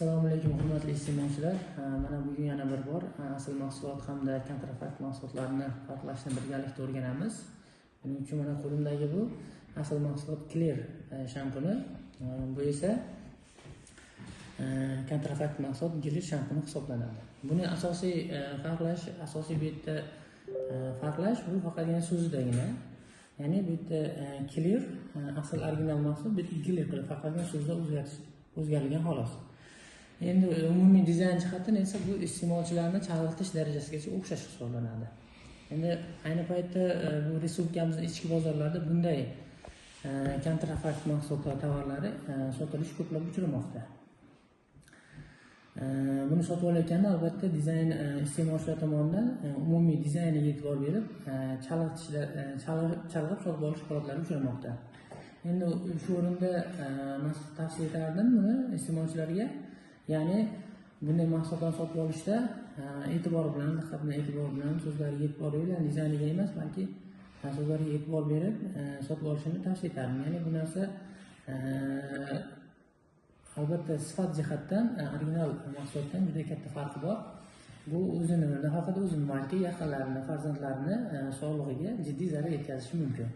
Assalomu alaykum hurmatli iste'molchilar. Mana bugun yana bir bor asl mahsulot hamda kontrafakt mahsulotlarini farqlashni birgalikda o'rganamiz. Buning uchun mana qo'limdagi bu asl mahsulot Clear shampuni, bu esa kontrafakt mahsulot Clear shampuni hisoblanadi. Buni asosiy bu yerda farqlash bu faqatgina so'zidagina. Ya'ni bu yerda Clear asl original mahsulot, bu yerda Clear qilib faqatgina so'zda o'zgargan xolos. Endi umumiy dizayn jihatdan esa bu iste'molchilarni chalg'itish darajasigacha o'xshash hisoblanadi. Endi ayni paytda bu respublikamizning ichki bozorlarida bunday kontrafakt mahsulotlar tovarlari sotilish ko'plab uchramoqda. Buni sotib olayotganda albatta dizayn iste'molchilar tomonidan umumiy dizayniga e'tibor berib, chalg'ib sotib olish holatlari uchramoqda. Endi shu o'rinda men tavsiya etardim buni iste'molchilarga, ya'ni bunday mahsulotlarni sotib olishda e'tibor bilan so'zlariga e'tibor berib, dizayniga emas, balki so'zlariga e'tibor berib sotib olishini tavsiya etardim. Ya'ni bu narsa albatta sifat jihatdan original mahsulotdan juda katta farqi bor. Bu o'zini nafaqat o'zini, balki yaqinlarini, farzandlarini sog'lig'iga jiddiy zarar yetkazishi mumkin.